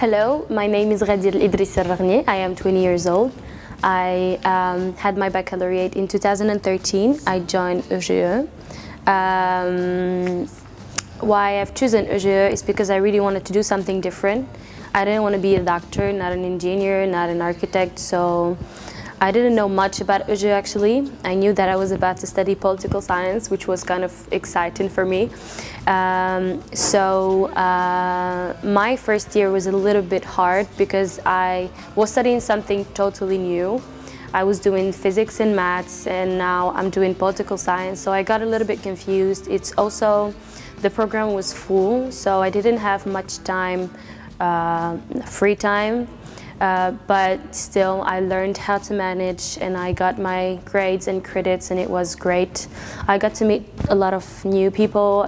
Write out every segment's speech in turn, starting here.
Hello, my name is Ghadir Idriss. I am 20 years old. I had my baccalaureate in 2013. I joined EGE. Why I've chosen EGE is because I really wanted to do something different. I didn't want to be a doctor, not an engineer, not an architect, so I didn't know much about EGE actually. I knew that I was about to study political science, which was kind of exciting for me. My first year was a little bit hard because I was studying something totally new. I was doing physics and maths, and now I'm doing political science, so I got a little bit confused. It's also, the program was full, so I didn't have much time, free time. But still, I learned how to manage, and I got my grades and credits, and it was great. I got to meet a lot of new people,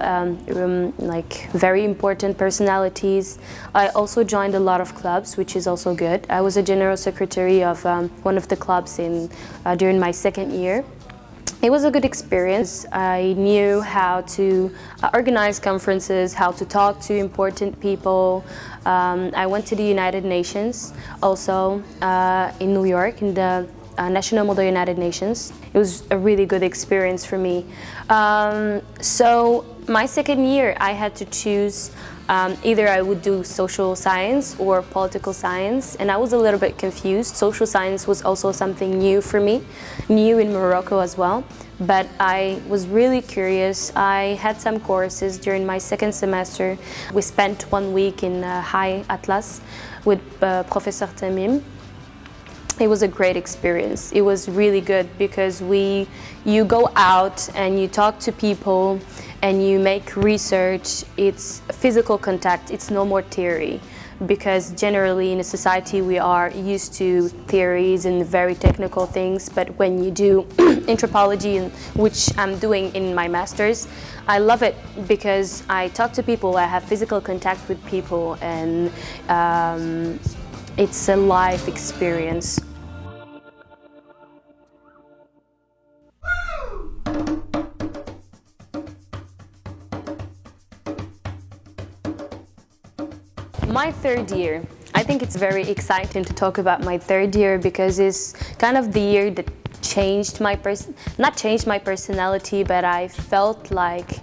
like very important personalities. I also joined a lot of clubs, which is also good. I was a general secretary of one of the clubs during my second year. It was a good experience. I knew how to organize conferences, how to talk to important people. I went to the United Nations, also in New York, in the National Model United Nations. It was a really good experience for me. So my second year, I had to choose either I would do social science or political science, and I was a little bit confused. Social science was also something new for me, new in Morocco as well, but I was really curious. I had some courses during my second semester. We spent 1 week in High Atlas with Professor Tamim. It was a great experience. It was really good because you go out and you talk to people and you make research. It's physical contact, it's no more theory, because generally in a society we are used to theories and very technical things, but when you do anthropology, which I'm doing in my master's, I love it because I talk to people, I have physical contact with people, and it's a life experience. My third year, I think it's very exciting to talk about my third year because it's kind of the year that changed my not changed my personality, but I felt like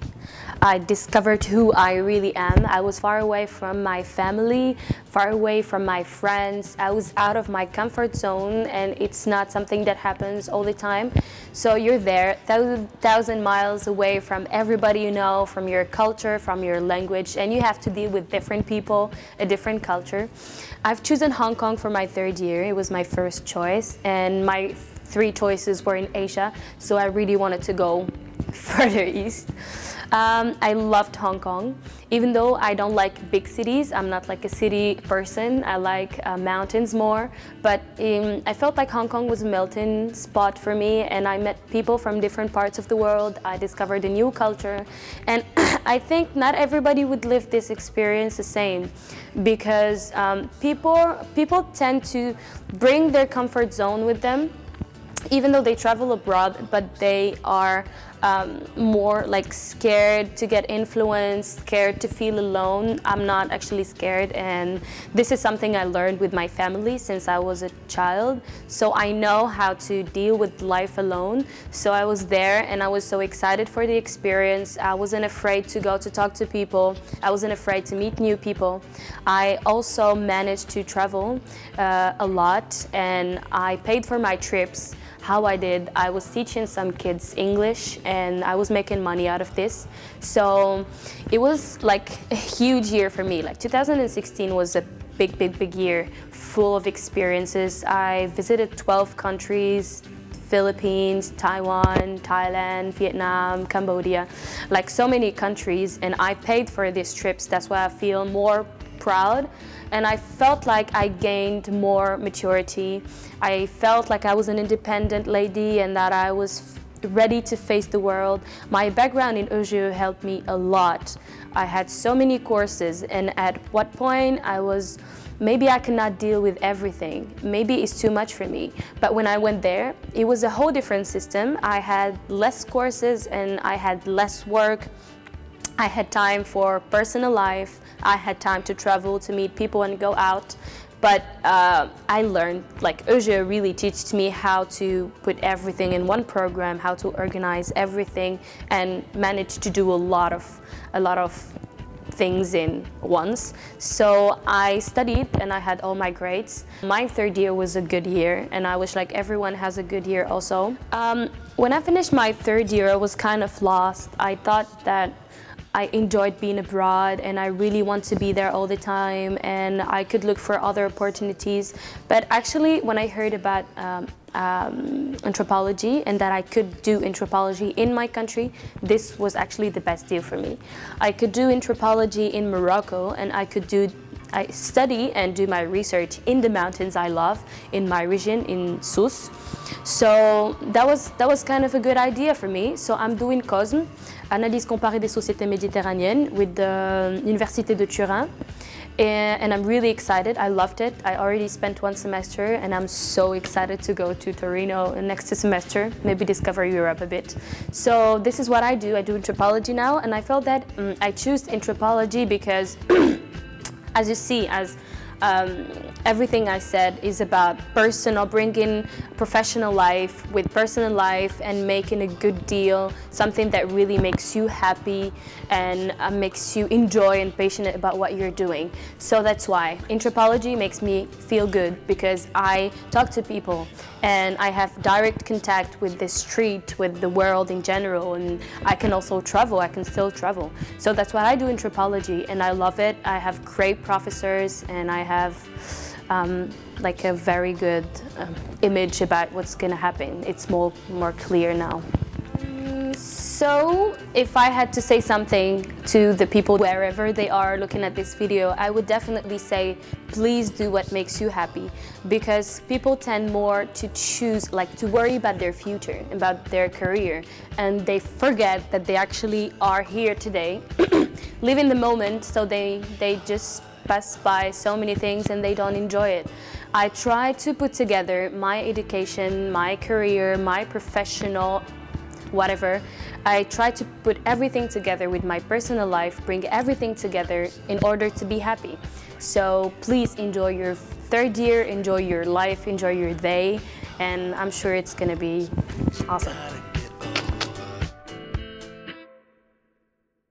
I discovered who I really am. I was far away from my family, far away from my friends. I was out of my comfort zone, and it's not something that happens all the time. So you're there, thousand miles away from everybody you know, from your culture, from your language, and you have to deal with different people, a different culture. I've chosen Hong Kong for my third year. It was my first choice, and my 3 choices were in Asia, so I really wanted to go further east. I loved Hong Kong. Even though I don't like big cities, I'm not like a city person, I like mountains more, but I felt like Hong Kong was a melting spot for me, and I met people from different parts of the world. I discovered a new culture, and I think not everybody would live this experience the same, because people tend to bring their comfort zone with them, even though they travel abroad, but they are more like scared to get influenced, scared to feel alone. I'm not actually scared, and this is something I learned with my family since I was a child. So I know how to deal with life alone. So I was there, and I was so excited for the experience. I wasn't afraid to go to talk to people. I wasn't afraid to meet new people. I also managed to travel a lot, and I paid for my trips. How I did, I was teaching some kids English, and I was making money out of this. So it was like a huge year for me. Like 2016 was a big year, full of experiences. I visited 12 countries, Philippines, Taiwan, Thailand, Vietnam, Cambodia, like so many countries, and I paid for these trips. That's why I feel more proud, and I felt like I gained more maturity. I felt like I was an independent lady and that I was ready to face the world. My background in EGE helped me a lot. I had so many courses, and at what point maybe I cannot deal with everything. Maybe it's too much for me. But when I went there, it was a whole different system. I had less courses and I had less work. I had time for personal life, I had time to travel, to meet people and go out. But I learned, like Euge really taught me how to put everything in one program, how to organize everything and manage to do a lot of things in once. So I studied and I had all my grades. My third year was a good year, and I wish like everyone has a good year also. When I finished my third year, I was kind of lost. I thought that I enjoyed being abroad and I really want to be there all the time, and I could look for other opportunities. But actually, when I heard about anthropology and that I could do anthropology in my country, this was actually the best deal for me. I could do anthropology in Morocco, and I study and do my research in the mountains I love, in my region, in Sousse. So that was kind of a good idea for me. So I'm doing COSM, Analyse comparée des sociétés méditerranéennes, with the Université de Turin. And I'm really excited. I loved it. I already spent one semester, and I'm so excited to go to Torino next semester, maybe discover Europe a bit. So this is what I do. I do anthropology now, and I felt that I choose anthropology because as you see, everything I said is about personal, bringing professional life with personal life and making a good deal, something that really makes you happy and makes you enjoy and passionate about what you're doing. So that's why anthropology makes me feel good, because I talk to people and I have direct contact with the street, with the world in general, and I can also travel, I can still travel. So that's what I do, anthropology, and I love it. I have great professors, and I have like a very good image about what's gonna happen. It's more clear now. So if I had to say something to the people wherever they are looking at this video, I would definitely say, please do what makes you happy, because people tend more to choose, like to worry about their future, about their career, and they forget that they actually are here today, live in the moment, so they just pass by so many things and they don't enjoy it. I try to put together my education, my career, my professional, whatever. I try to put everything together with my personal life, bring everything together in order to be happy. So please enjoy your third year, enjoy your life, enjoy your day, and I'm sure it's gonna be awesome.